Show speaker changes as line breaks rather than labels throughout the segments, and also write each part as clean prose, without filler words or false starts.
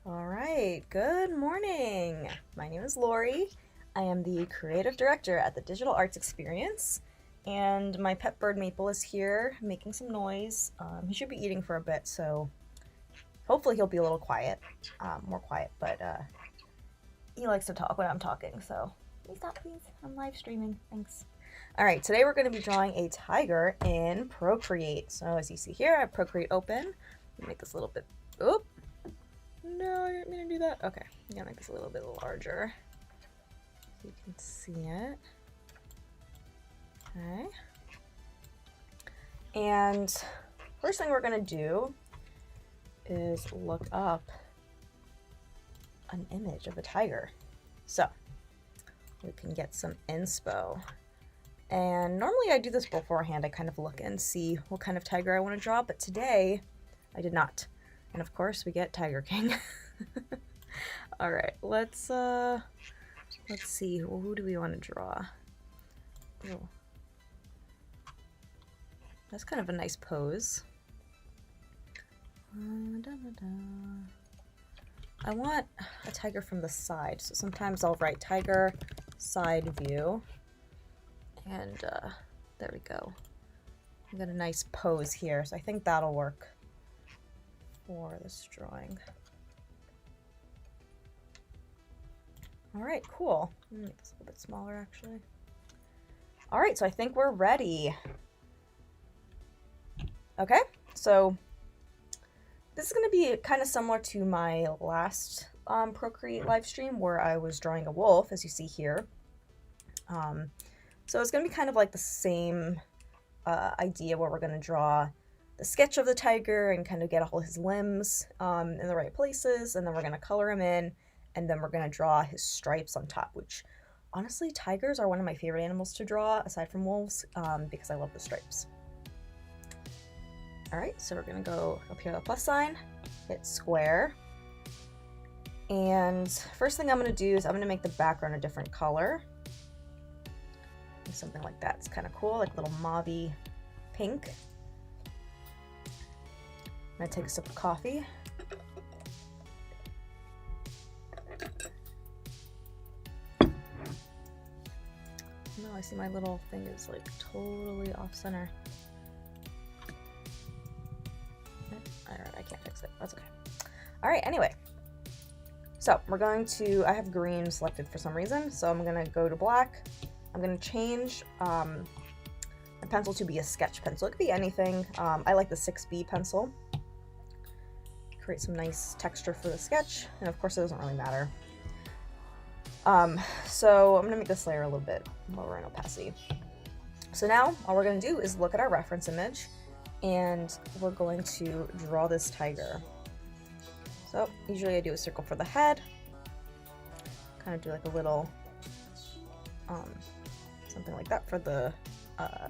All right, good morning. My name is Lory. I am the creative director at the Digital Arts Experience, and my pet bird Maple is here making some noise. He should be eating for a bit, so hopefully he'll be a little quiet, more quiet, but he likes to talk when I'm talking, so can you stop, please? I'm live streaming. Thanks. All right, today we're going to be drawing a tiger in Procreate. So as you see here, I have Procreate open. Let me make this a little bit. Oop. No, I didn't mean to do that. Okay, I'm gonna make this a little bit larger so you can see it. Okay. And first thing we're gonna do is look up an image of a tiger. So we can get some inspo. And normally I do this beforehand. I kind of look and see what kind of tiger I want to draw, but today I did not. And of course we get Tiger King. All right, let's see. Who do we want to draw? Oh, that's kind of a nice pose. I want a tiger from the side, so sometimes I'll write tiger side view. And there we go. I got a nice pose here, so I think that'll work for this drawing. All right, cool. Let me make this a little bit smaller, actually. All right, so I think we're ready. Okay, so this is going to be kind of similar to my last Procreate live stream where I was drawing a wolf, as you see here. So it's going to be kind of like the same idea where we're going to draw the sketch of the tiger and kind of get all his limbs in the right places, and then we're going to color him in, and then we're going to draw his stripes on top, which honestly, tigers are one of my favorite animals to draw aside from wolves because I love the stripes. All right, so we're going to go up here to the plus sign, hit square, and first thing I'm going to do is I'm going to make the background a different color. Something like that. It's kind of cool, like a little mauve-y pink. I'm gonna take a sip of coffee. No, I see my little thing is like totally off center. Alright, I can't fix it. That's okay. Alright, anyway. So we're going to, I have green selected for some reason, so I'm gonna go to black. I'm going to change my pencil to be a sketch pencil. It could be anything. I like the 6B pencil. Create some nice texture for the sketch, and of course it doesn't really matter. So I'm going to make this layer a little bit lower in opacity. So now all we're going to do is look at our reference image, and we're going to draw this tiger. So usually I do a circle for the head, kind of do like a little something like that for the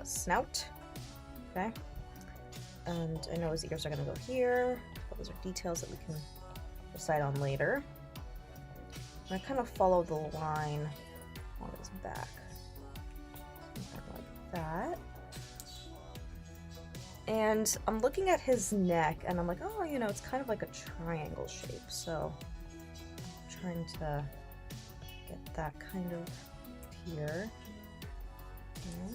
snout, okay? And I know his ears are gonna go here, but those are details that we can decide on later. And I kind of follow the line on his back, something like that. And I'm looking at his neck, and I'm like, oh, you know, it's kind of like a triangle shape, so I'm trying to get that kind of here. Okay.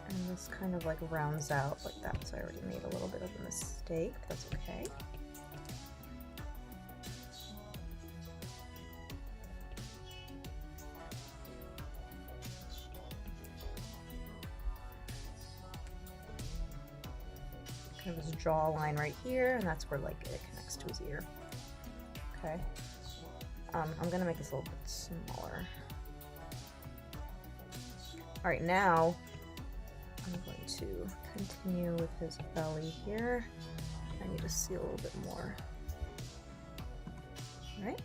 And this kind of like rounds out like that, so I already made a little bit of a mistake, but that's okay. Kind of his jawline right here, and that's where like it connects to his ear. Okay. I'm gonna make this a little bit smaller. All right, now I'm going to continue with his belly here. I need to see a little bit more. All right.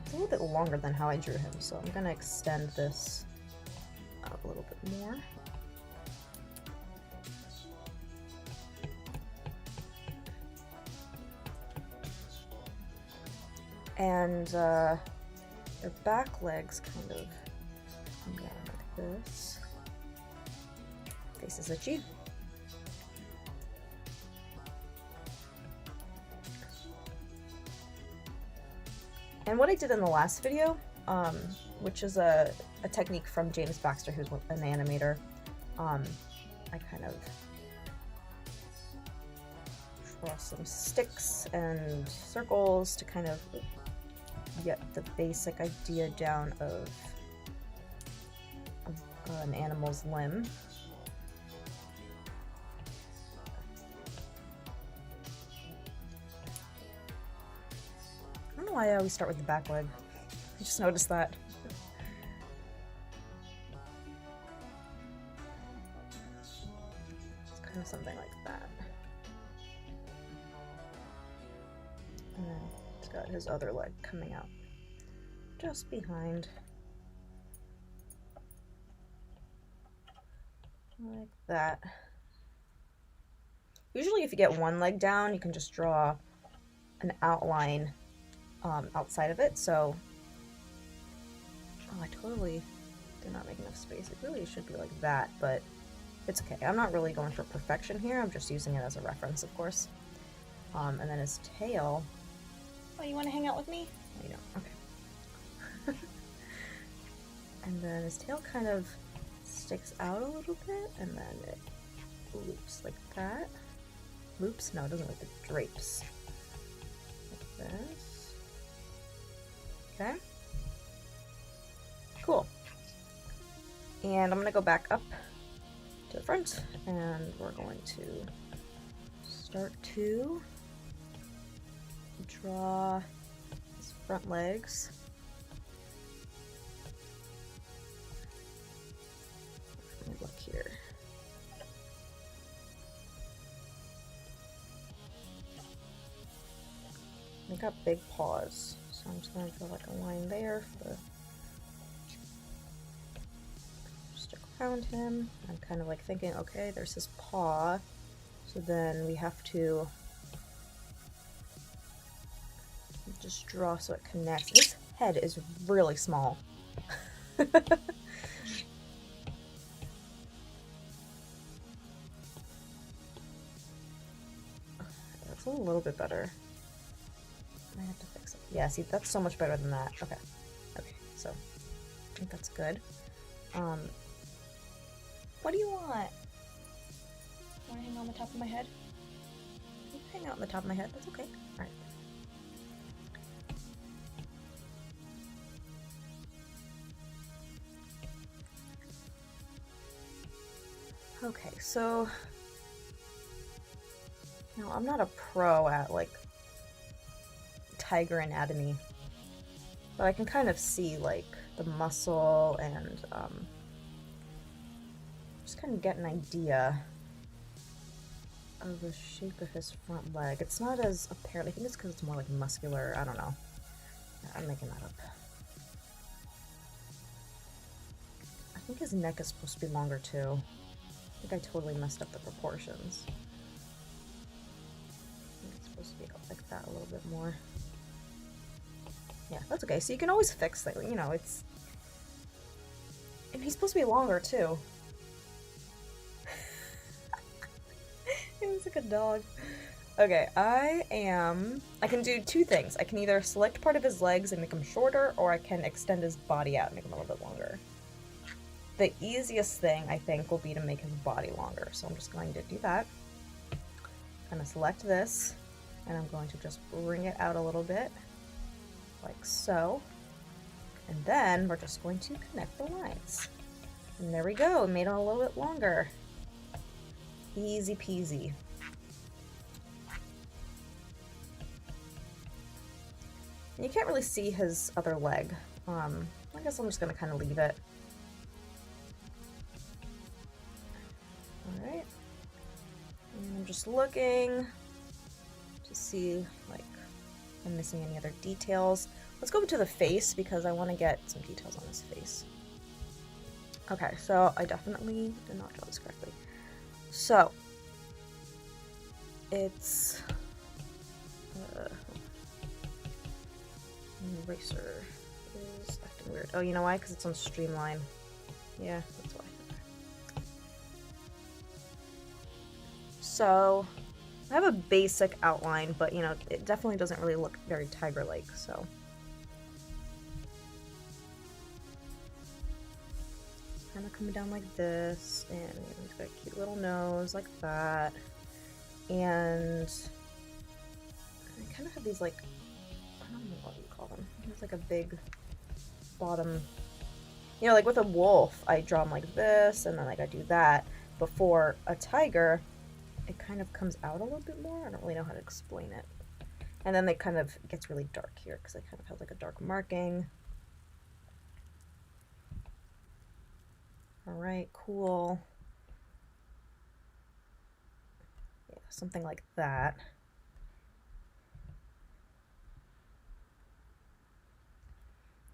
It's a little bit longer than how I drew him, so I'm gonna extend this out a little bit more. And their back legs kind of come down like this. Face is itchy. And what I did in the last video, which is a technique from James Baxter, who's an animator, I kind of draw some sticks and circles to kind of get the basic idea down of an animal's limb. I don't know why I always start with the back leg. I just noticed that. It's kind of something like that. And then it's got his other leg coming out just behind. Like that. Usually if you get one leg down, you can just draw an outline outside of it. So, oh, I totally did not make enough space. It really should be like that, but it's okay. I'm not really going for perfection here. I'm just using it as a reference, of course. And then his tail. Oh, you want to hang out with me? Oh, you don't. Okay. And then his tail kind of sticks out a little bit, and then it loops like that. Loops? No, it doesn't, like it drapes. Like this. Okay. Cool. And I'm going to go back up to the front, and we're going to start to draw his front legs. Let me look here. They got big paws, so I'm just going to draw like a line there for the stick around him. I'm kind of like thinking, okay, there's his paw, so then we have to just draw so it connects. His head is really small. That's a little bit better. I have to fix it. Yeah, see, that's so much better than that. Okay. Okay, so I think that's good. What do you want? Want to hang on the top of my head? You can hang out on the top of my head. That's okay. All right. Okay, so now I'm not a pro at like tiger anatomy, but I can kind of see like the muscle and just kind of get an idea of the shape of his front leg. It's not as apparent. I think it's because it's more like muscular. I don't know. I'm making that up. I think his neck is supposed to be longer too. I think I totally messed up the proportions. I think it's supposed to be like that a little bit more. Yeah, that's okay. So you can always fix that, you know, it's... And he's supposed to be longer, too. He looks like a dog. Okay, I can do two things. I can either select part of his legs and make him shorter, or I can extend his body out and make him a little bit longer. The easiest thing, I think, will be to make his body longer. So I'm just going to do that. I'm going to select this, and I'm going to just bring it out a little bit. Like so, and then we're just going to connect the lines, and there we go. Made it a little bit longer. Easy peasy. And you can't really see his other leg. I guess I'm just gonna kind of leave it. All right, and I'm just looking to see like I'm missing any other details. Let's go to the face because I want to get some details on his face. Okay, so I definitely did not draw this correctly. So it's eraser is acting weird. Oh, you know why? Because it's on Streamline. Yeah, that's why. So I have a basic outline, but you know, it definitely doesn't really look very tiger-like, so. Kind of coming down like this, and he's got a cute little nose like that. And I kind of have these, like, I don't know what you call them. It's like a big bottom, you know, like with a wolf, I draw them like this, and then like I do that. Before a tiger, it kind of comes out a little bit more. I don't really know how to explain it. And then it kind of gets really dark here because I kind of have like a dark marking. All right, cool. Yeah, something like that.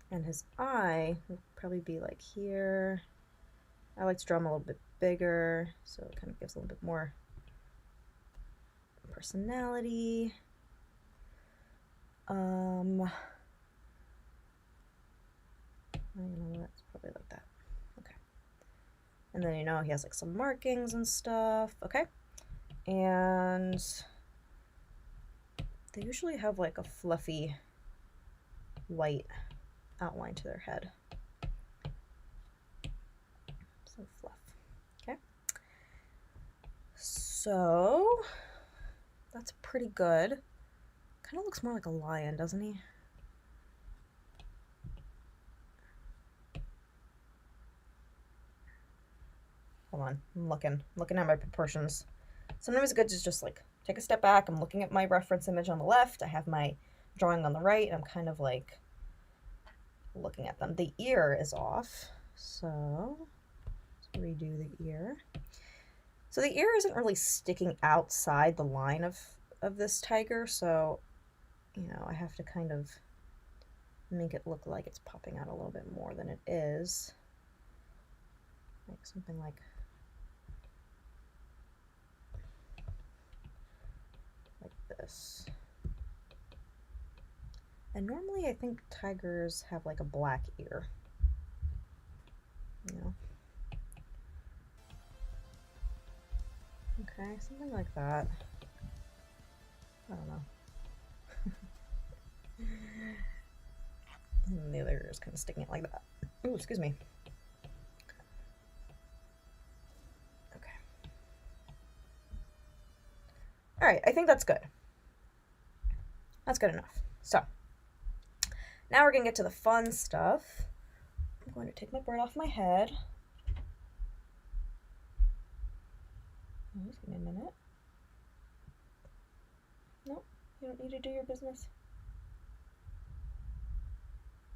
And his eye will probably be like here. I like to draw him a little bit bigger, so it kind of gives a little bit more personality. You know what? It's probably like that. Okay. And then, you know, he has like some markings and stuff. Okay. And they usually have like a fluffy white outline to their head. Some fluff. Okay. So that's pretty good. Kind of looks more like a lion, doesn't he? Hold on, I'm looking at my proportions. Sometimes it's good to just like take a step back. I'm looking at my reference image on the left. I have my drawing on the right. I'm kind of like looking at them. The ear is off, so let's redo the ear. So the ear isn't really sticking outside the line of this tiger, so you know, I have to kind of make it look like it's popping out a little bit more than it is. Like something like this. And normally I think tigers have like a black ear. You know? Okay, something like that. I don't know. And the other ear is kind of sticking it like that. Ooh, excuse me. Okay. All right, I think that's good. That's good enough. So now we're gonna get to the fun stuff. I'm going to take my bird off my head. Just give me a minute. Nope, you don't need to do your business.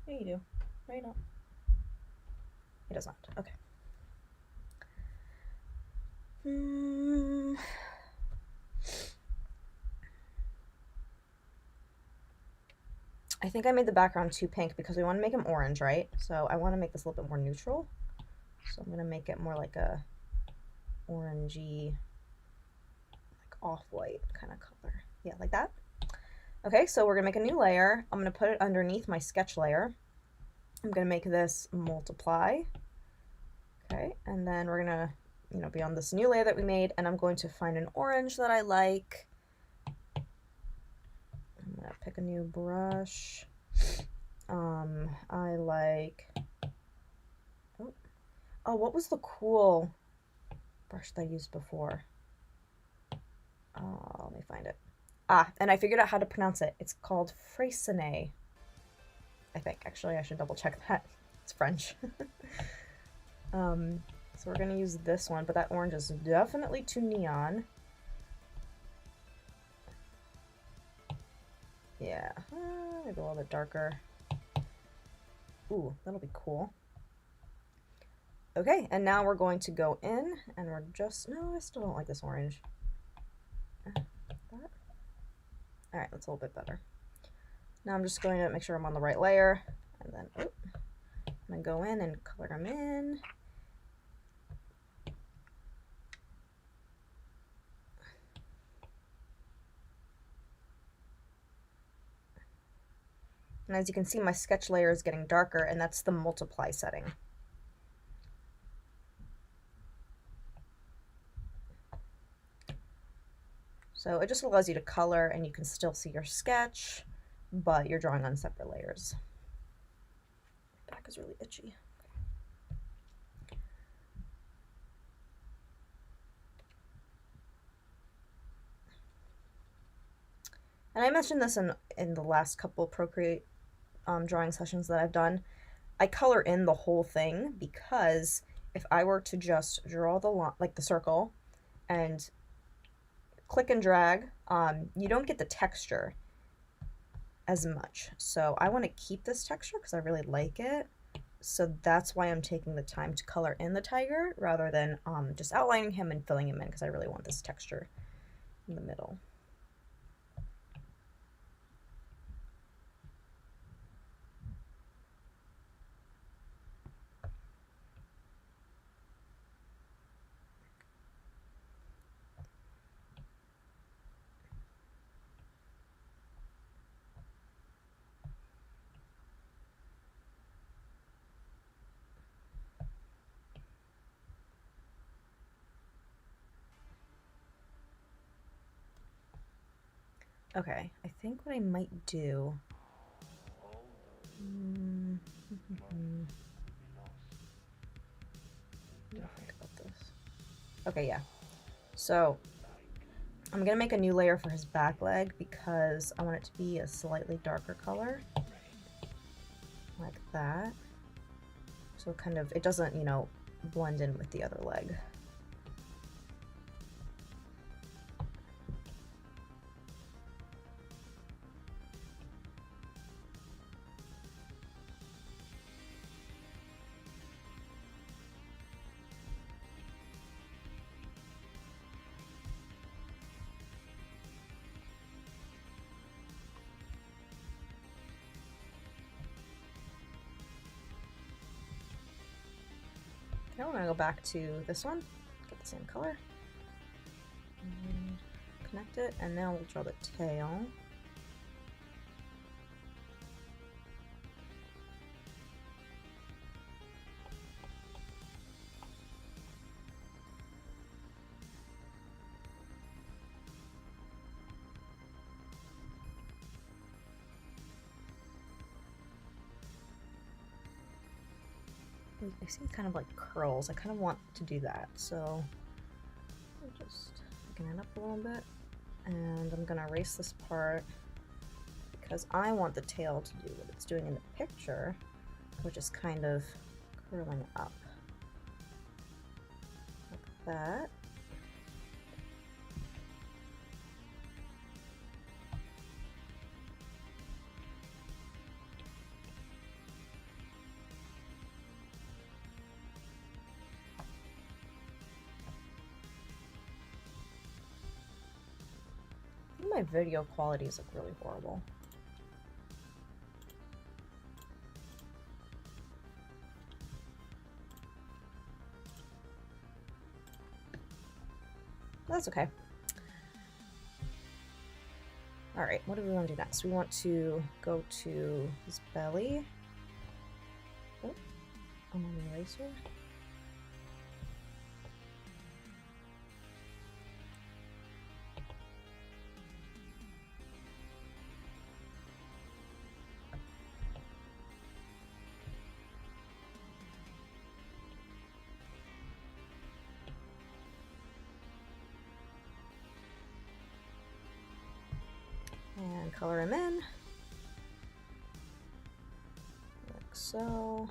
Yeah, you do. No, you don't. He does not. Okay. I think I made the background too pink because we want to make him orange, right? So I want to make this a little bit more neutral. So I'm going to make it more like a orangey, like off-white kind of color. Yeah, like that. Okay, so we're going to make a new layer. I'm going to put it underneath my sketch layer. I'm going to make this multiply. Okay, and then we're going to, you know, be on this new layer that we made, and I'm going to find an orange that I like. I'm going to pick a new brush. I like, oh, what was the cool brush that I used before? Oh, let me find it. Ah, and I figured out how to pronounce it. It's called Freycinet, I think. Actually, I should double check that. It's French. So we're gonna use this one, but that orange is definitely too neon. Yeah, maybe a little bit darker. Ooh, that'll be cool. Okay, and now we're going to go in, and we're just, no, I still don't like this orange. All right, that's a little bit better. Now I'm just going to make sure I'm on the right layer, and then, I'm gonna go in and color them in. And as you can see, my sketch layer is getting darker, and that's the multiply setting. So it just allows you to color and you can still see your sketch, but you're drawing on separate layers. My back is really itchy. And I mentioned this in the last couple Procreate drawing sessions that I've done. I color in the whole thing because if I were to just draw the line, like the circle, and click and drag, you don't get the texture as much. So I want to keep this texture because I really like it. So that's why I'm taking the time to color in the tiger rather than just outlining him and filling him in, because I really want this texture in the middle. Okay, I think what I might do. Think about this. Okay, yeah. So I'm gonna make a new layer for his back leg because I want it to be a slightly darker color, like that. So kind of it doesn't, you know, blend in with the other leg. Okay, we're gonna go back to this one, get the same color, and connect it, and now we'll draw the tail. I see kind of like curls. I kind of want to do that, so I'll just thicken it up a little bit, and I'm gonna erase this part because I want the tail to do what it's doing in the picture, which is kind of curling up like that. My video qualities look really horrible. That's okay. All right, what do we want to do next? We want to go to his belly. Oh, I'm on the eraser. And color him in, like so.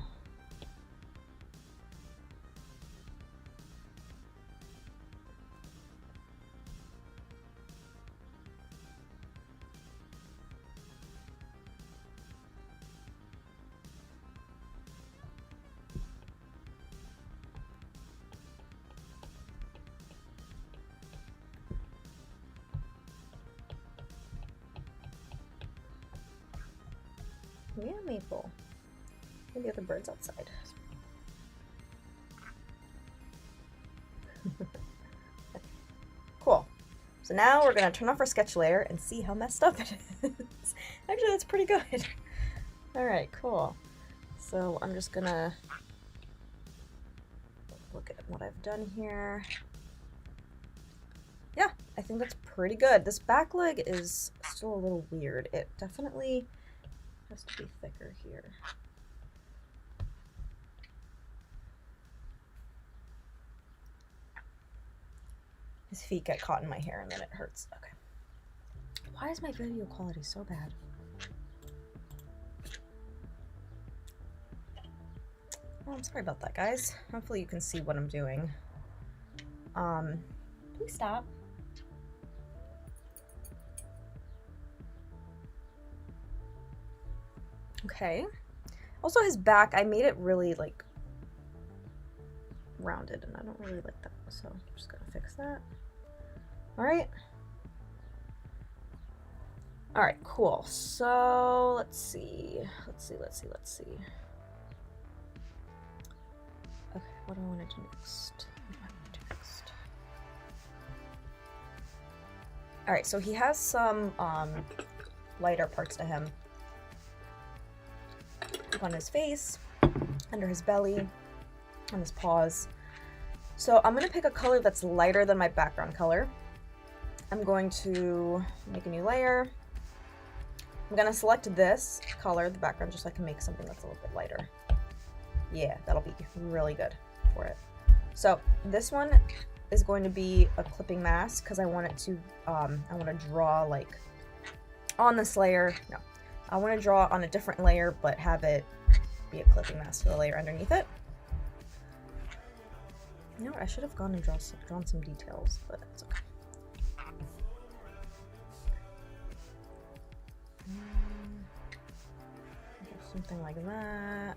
Yeah, Maple. And the other birds outside. Cool. So now we're gonna turn off our sketch layer and see how messed up it is. Actually, that's pretty good. All right, cool. So I'm just gonna look at what I've done here. Yeah, I think that's pretty good. This back leg is still a little weird. It definitely has to be thicker here. His feet get caught in my hair and then it hurts. Okay. Why is my video quality so bad? Oh, I'm sorry about that, guys. Hopefully you can see what I'm doing. Please stop. Okay. Also, his back, I made it really, like, rounded, and I don't really like that, so I'm just gonna fix that. Alright. Alright, cool. So, let's see. Let's see. Okay, what do I want to do next? Alright, so he has some, lighter parts to him. On his face, under his belly, on his paws. So I'm going to pick a color that's lighter than my background color. I'm going to make a new layer. I'm going to select this color, the background, just so I can make something that's a little bit lighter. Yeah, that'll be really good for it. So this one is going to be a clipping mask because I want it to, I want to draw like on this layer. No, I want to draw on a different layer, but have it be a clipping mask for the layer underneath it. You know what? I should have gone and drawn some details, but it's okay. Something like that.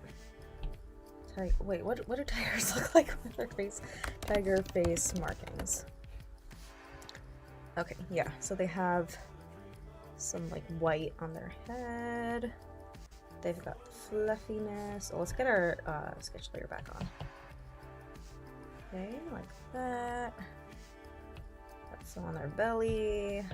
Wait, what do tigers look like with their face? Tiger face markings. Okay, yeah, so they have some like white on their head. They've got fluffiness. Oh, let's get our sketch layer back on. Okay, like that. Got some on their belly.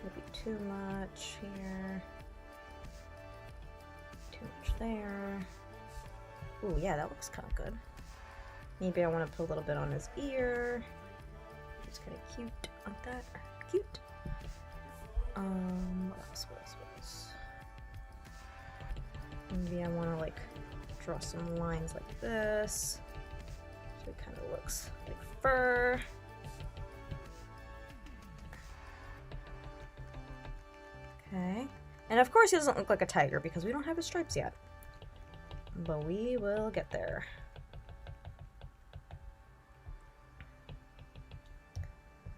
Maybe too much here. Too much there. Ooh, yeah, that looks kind of good. Maybe I want to put a little bit on his ear. It's kind of cute like that. Cute. What else? Maybe I want to like draw some lines like this. So it kind of looks like fur. Okay. And of course he doesn't look like a tiger because we don't have his stripes yet. But we will get there.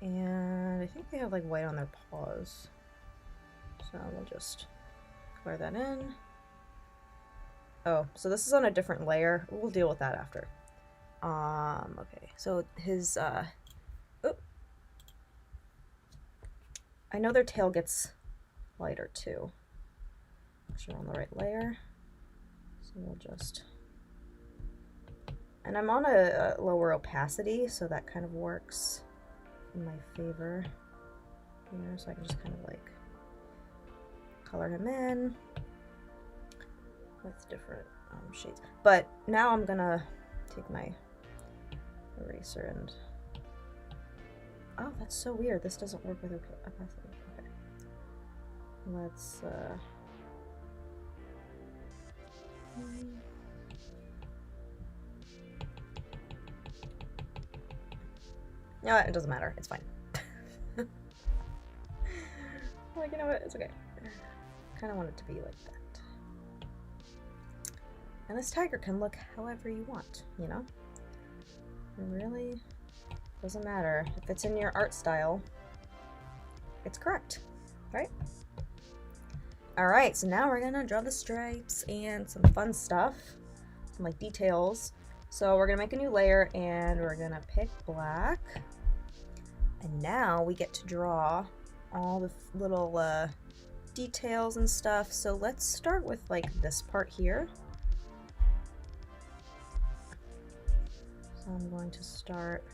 And I think they have like white on their paws. So we'll just color that in. Oh, so this is on a different layer. We'll deal with that after. Okay, so his, oh. I know their tail gets lighter too. Make sure we're on the right layer. So we'll just, and I'm on a lower opacity, so that kind of works in my favor here. So I can just kind of like color him in with different shades. But now I'm gonna take my eraser and, oh, that's so weird. This doesn't work with opacity. Okay. Let's, no, it doesn't matter. It's fine. Like, you know what? It's okay. I kind of want it to be like that. And this tiger can look however you want, you know? It really doesn't matter. If it's in your art style, it's correct, right? Alright, so now we're gonna draw the stripes and some fun stuff, some like details. So we're gonna make a new layer and we're gonna pick black. And now we get to draw all the little details and stuff. So let's start with like this part here. So I'm going to start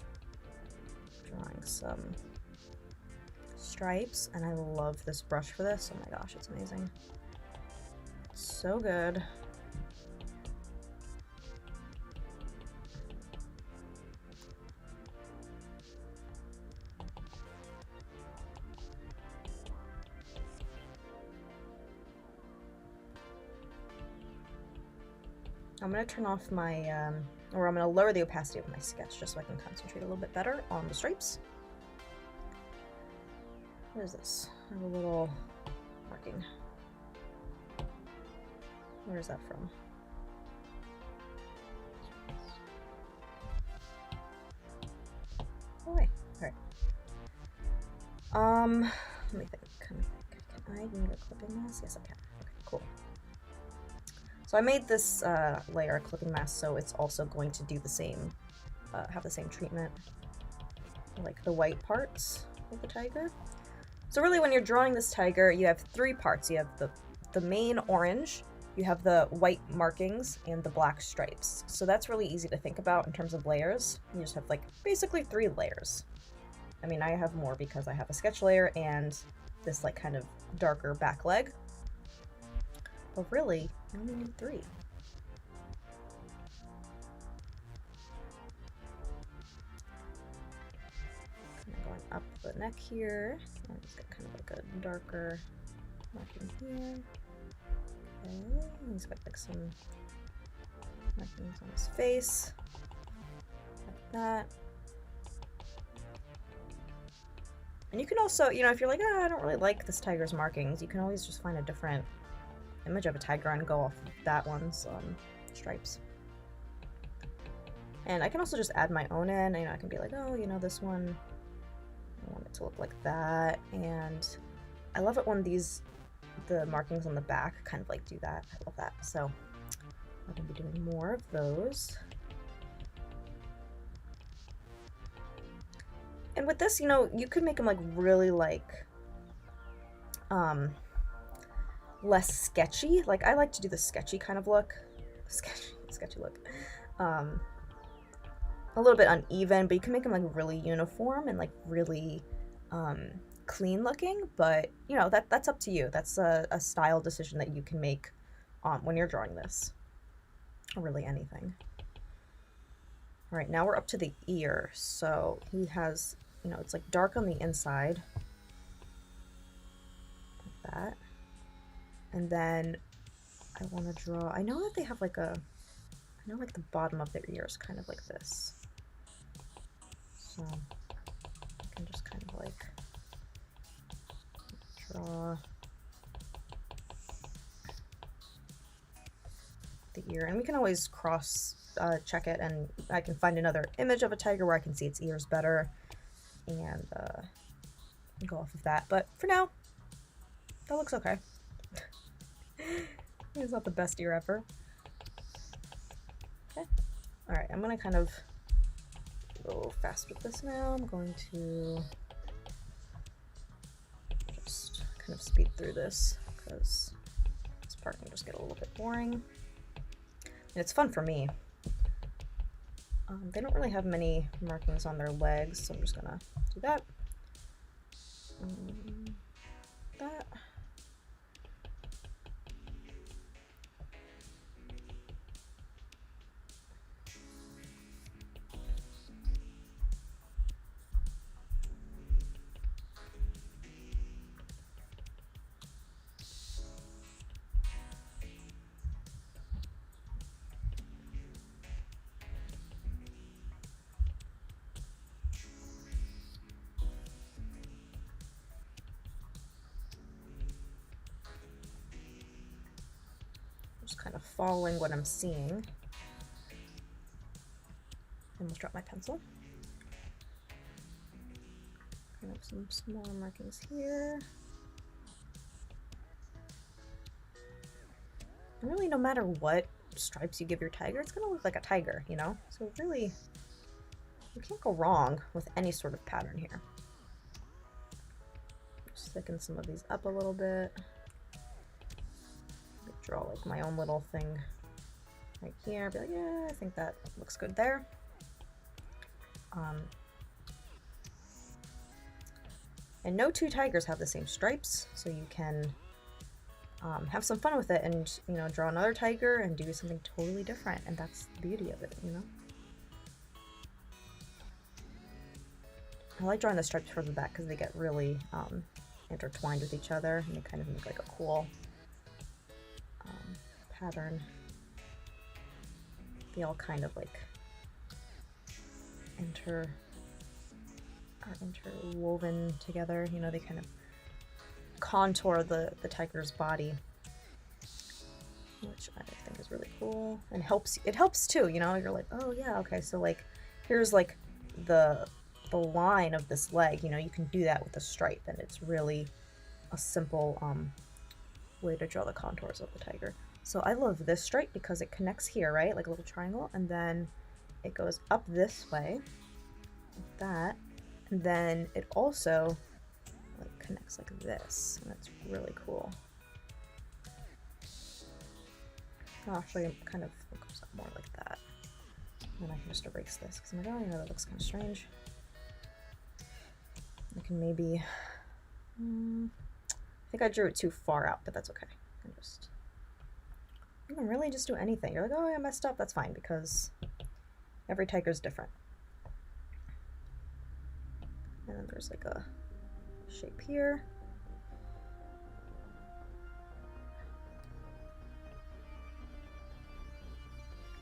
drawing some stripes, and I love this brush for this. Oh my gosh, it's amazing. It's so good. I'm going to turn off my, or I'm going to lower the opacity of my sketch just so I can concentrate a little bit better on the stripes. What is this? I have a little marking. Where is that from? Oh, wait. Alright. Let me think. Can I need a clipping mask? Yes, I can. Okay, cool. So I made this layer a clipping mask, so it's also going to do the same, have the same treatment, like the white parts of the tiger. So really, when you're drawing this tiger, you have three parts. You have the main orange, you have the white markings, and the black stripes. So that's really easy to think about in terms of layers. You just have like basically 3 layers. I mean, I have more because I have a sketch layer and this like kind of darker back leg. But really, I only need 3. Kind of going up the neck here. And it's got kind of like a darker marking here. Okay, he's got like some markings on his face. Like that. And you can also, you know, if you're like, I don't really like this tiger's markings, you can always just find a different image of a tiger and go off of that one's stripes. And I can also just add my own in. You know, I can be like, oh, you know, this one, I want it to look like that. And I love it when the markings on the back kind of like do that. I love that. So I'm gonna be doing more of those. And with this, you know, you could make them like really like less sketchy. Like I like to do the sketchy kind of look. Sketchy look. A little bit uneven, but you can make them like really uniform and like really clean looking. But you know, that's up to you. That's a style decision that you can make when you're drawing this. Or really anything. All right, now we're up to the ear. So he has, you know, it's like dark on the inside. Like that. And then I want to draw, I know that they have like I know like the bottom of their ear is kind of like this. So I can just kind of like draw the ear. And we can always cross check it, and I can find another image of a tiger where I can see its ears better and go off of that. But for now, that looks okay. It's not the best ear ever. Okay. Alright, I'm gonna kind of go fast with this now. I'm going to just kind of speed through this because this part can just get a little bit boring. And it's fun for me. They don't really have many markings on their legs, so I'm just gonna do that. That. Kind of following what I'm seeing. Almost dropped my pencil. Kind of some smaller markings here. And really, no matter what stripes you give your tiger, it's gonna look like a tiger, you know? So really, you can't go wrong with any sort of pattern here. Just thicken some of these up a little bit. Draw like my own little thing right here. Be like, yeah, I think that looks good there. And no two tigers have the same stripes, so you can have some fun with it and, you know, draw another tiger and do something totally different, and that's the beauty of it, you know? I like drawing the stripes from the back because they get really intertwined with each other, and they kind of make like a cool pattern. They all kind of like are interwoven together, you know, they kind of contour the tiger's body, which I think is really cool and it helps too, you know, you're like, oh yeah, okay, so like here's like the line of this leg, you know, you can do that with a stripe, and it's really a simple way to draw the contours of the tiger. So I love this stripe because it connects here, right, like a little triangle, and then it goes up this way like that, and then it also like connects like this, and that's really cool. I'll actually kind of focus up more like that, and then I can just erase this because I'm like, oh, you know, that looks kind of strange. I can maybe, I think I drew it too far out, but that's okay. You can really just do anything. You're like, oh, I messed up, that's fine, because every tiger's different. And then there's like a shape here.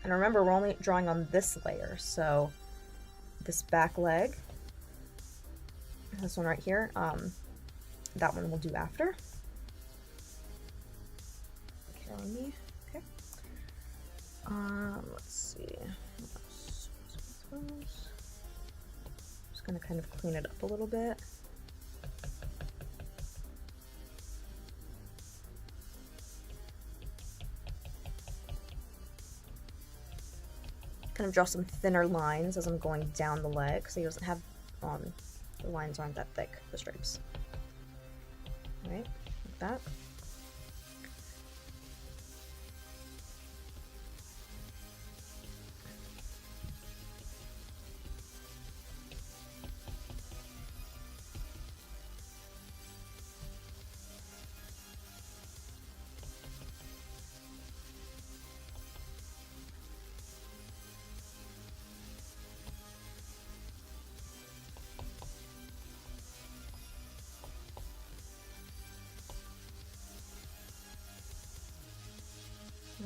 And remember, we're only drawing on this layer, so this back leg, this one right here, that one we'll do after. Killing me. Okay. Let's see. Just gonna kind of clean it up a little bit. Kind of draw some thinner lines as I'm going down the leg, so he doesn't have the lines aren't that thick, the stripes. All right, like that.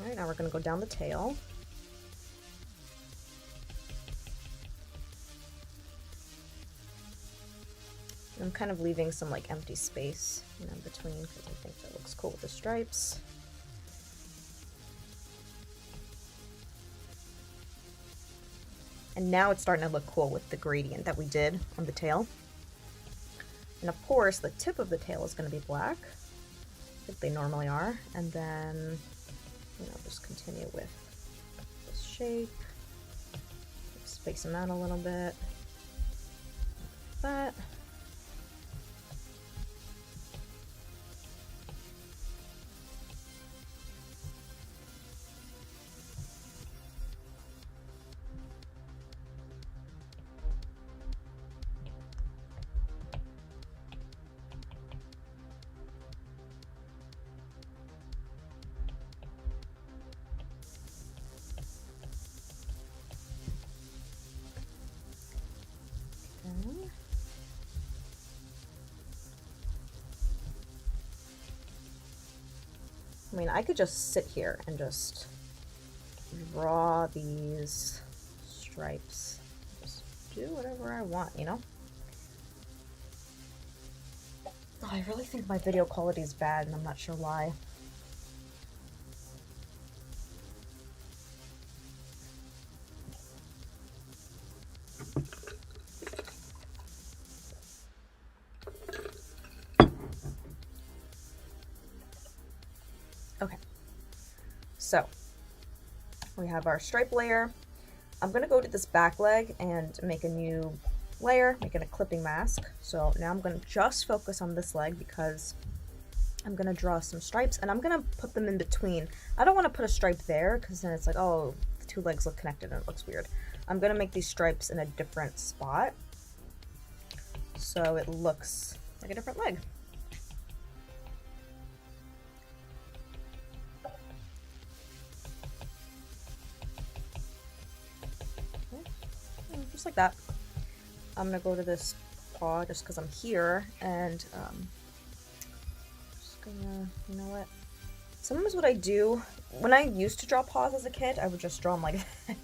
Alright, now we're going to go down the tail. I'm kind of leaving some like empty space, you know, in between, because I think that looks cool with the stripes. And now it's starting to look cool with the gradient that we did on the tail. And of course, the tip of the tail is going to be black, like they normally are. And then, you know, just continue with this shape. Space them out a little bit. Like that. I mean, I could just sit here and just draw these stripes. Just do whatever I want, you know? Oh, I really think my video quality is bad, and I'm not sure why. Okay, so we have our stripe layer. I'm gonna go to this back leg and make a new layer, make it a clipping mask. So now I'm gonna just focus on this leg because I'm gonna draw some stripes, and I'm gonna put them in between. I don't want to put a stripe there because then it's like, oh, the two legs look connected and it looks weird. I'm gonna make these stripes in a different spot so it looks like a different leg. Just like that. I'm gonna go to this paw just because I'm here, and just gonna, you know what? Sometimes what I do, when I used to draw paws as a kid, I would just draw them like that.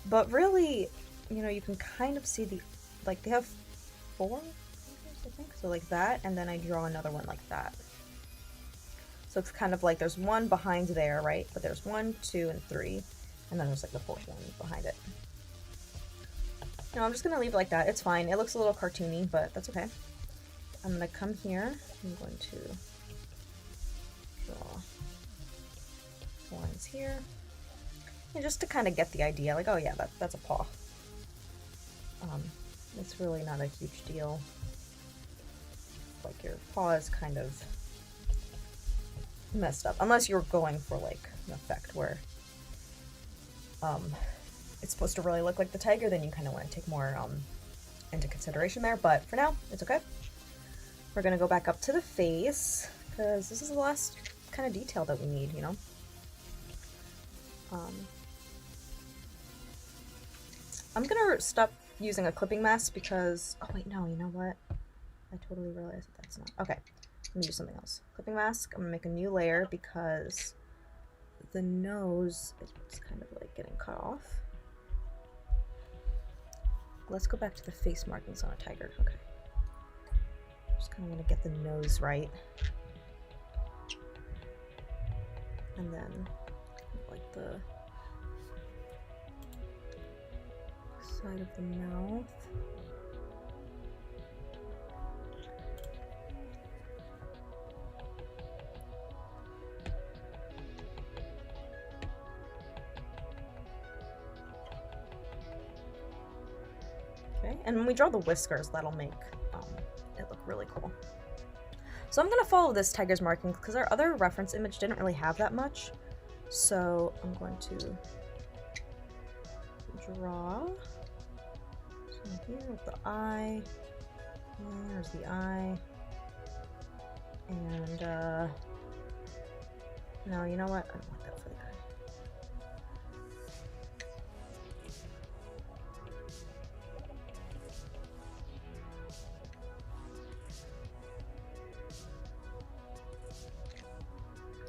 But really, you know, you can kind of see the, like, they have 4 fingers, I think, so like that, and then I draw another one like that. So it's kind of like there's one behind there, right? But there's 1, 2, and 3, and then there's like the 4th one behind it. No, I'm just gonna leave it like that. It's fine. It looks a little cartoony, but that's okay. I'm gonna come here. I'm going to draw lines here. And just to kind of get the idea, like, oh yeah, that's a paw. It's really not a huge deal. Like, your paw is kind of messed up. Unless you're going for, like, an effect where it's supposed to really look like the tiger, then you kind of want to take more into consideration there, but for now, it's okay. We're gonna go back up to the face, because this is the last kind of detail that we need, you know? I'm gonna stop using a clipping mask because, oh wait, no, you know what? I totally realized that that's not, okay. I'm gonna use something else. Clipping mask, I'm gonna make a new layer because the nose is kind of like getting cut off. Let's go back to the face markings on a tiger. Okay. Just kind of want to get the nose right. And then, like, the side of the mouth. Okay, and when we draw the whiskers, that'll make it look really cool. So I'm gonna follow this tiger's markings because our other reference image didn't really have that much. So I'm going to draw. So here with the eye. And there's the eye. And no, you know what? I don't want that for the eye.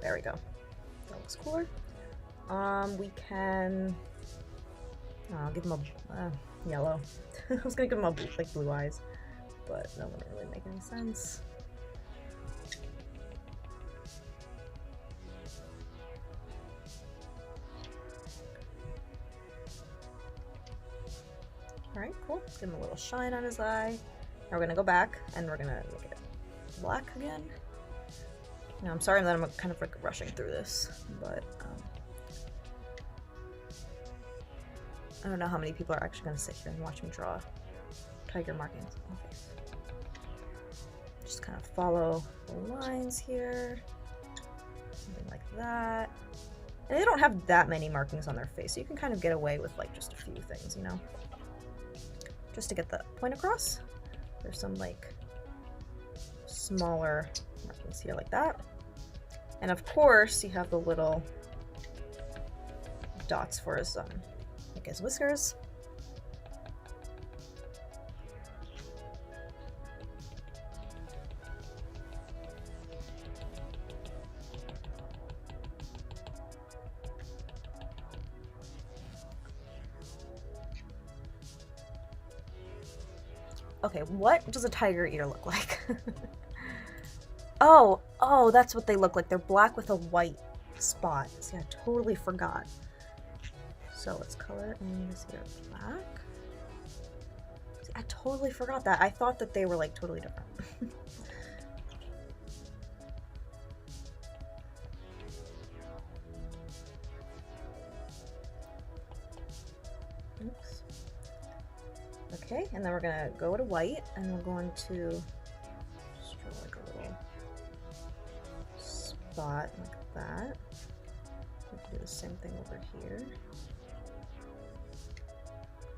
There we go. That looks cooler. We can. I'll give him a yellow. I was gonna give him a like blue eyes, but that wouldn't really make any sense. All right, cool. Give him a little shine on his eye. Now we're gonna go back and we're gonna make it black again. Now, I'm sorry that I'm kind of like rushing through this, but I don't know how many people are actually going to sit here and watch me draw tiger markings on my face. Just kind of follow the lines here, something like that. And they don't have that many markings on their face, so you can kind of get away with like just a few things, you know? Just to get the point across. There's some like smaller markings here like that. And of course, you have the little dots for his like his whiskers. Okay, what does a tiger ear look like? Oh, that's what they look like. They're black with a white spot. See, I totally forgot. So let's color in this ear black. See, I totally forgot that. I thought that they were like totally different. Oops. Okay, and then we're gonna go to white, and we're going to just draw like a little spot like that. We can do the same thing over here.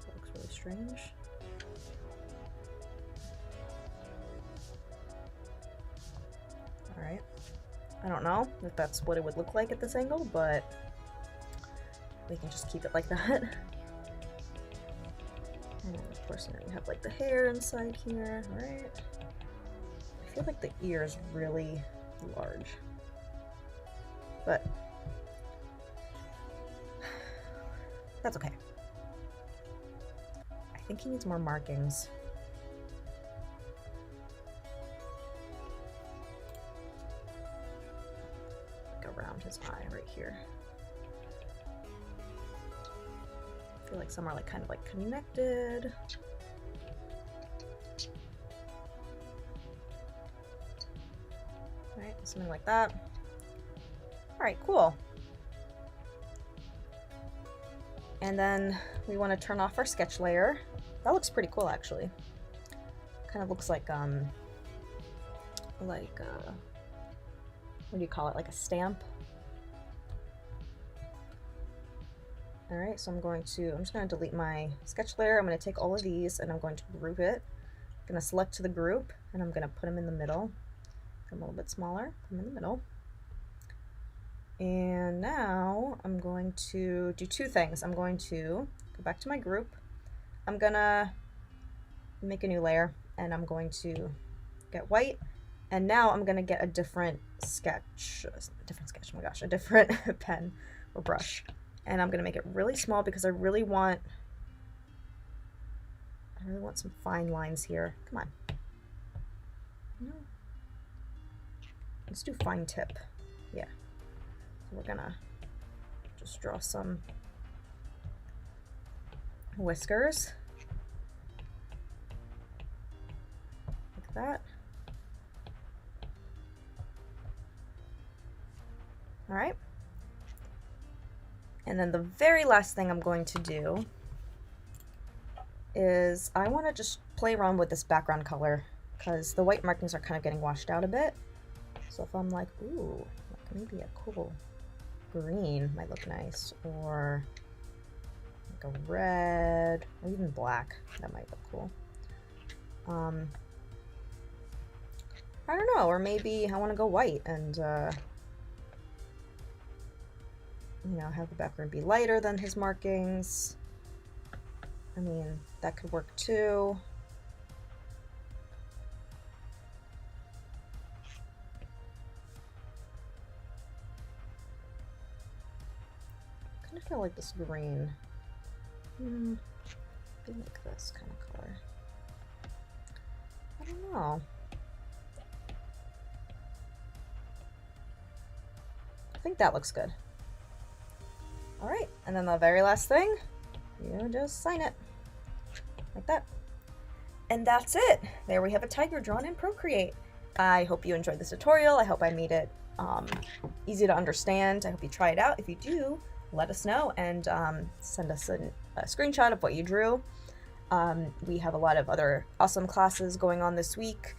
That looks really strange. I don't know if that's what it would look like at this angle, but we can just keep it like that. And of course now you have like the hair inside here, right? I feel like the ear is really large, but that's okay. I think he needs more markings. Like around his eye right here. I feel like some are like kind of like connected. Right, something like that. Alright, cool. And then we want to turn off our sketch layer. That looks pretty cool actually. Kind of looks like what do you call it? Like a stamp. Alright, so I'm just going to delete my sketch layer. I'm going to take all of these and I'm going to group it. I'm going to select to the group and I'm going to put them in the middle. Put them a little bit smaller, put them in the middle. And now I'm going to do two things. I'm going to go back to my group. I'm going to make a new layer and I'm going to get white. And now I'm going to get a different sketch, oh my gosh, a different pen or brush. And I'm going to make it really small because I really want some fine lines here. Come on. No. Let's do fine tip. Yeah. So we're going to just draw some whiskers. Like that. All right. And then the very last thing I'm going to do is I want to just play around with this background color because the white markings are kind of getting washed out a bit. So if I'm like, ooh, maybe a cool green might look nice, or like a red, or even black, that might look cool. I don't know, or maybe I want to go white and you know, have the background be lighter than his markings. I mean, that could work too. I kind of feel like this green. Be like this kind of color. I don't know. I think that looks good. All right, and then the very last thing, you just sign it like that. And that's it. There we have a tiger drawn in Procreate. I hope you enjoyed this tutorial. I hope I made it easy to understand. I hope you try it out. If you do, let us know and send us a screenshot of what you drew. We have a lot of other awesome classes going on this week.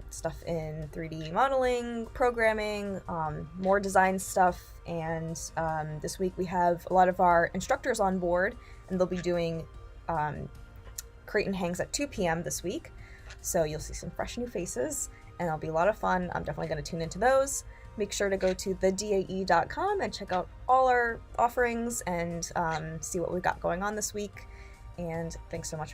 Stuff in 3D modeling, programming, more design stuff, and this week we have a lot of our instructors on board, and they'll be doing Create and Hangs at 2 p.m. this week, so you'll see some fresh new faces, and it'll be a lot of fun. I'm definitely going to tune into those. Make sure to go to thedae.com and check out all our offerings and see what we've got going on this week, and thanks so much for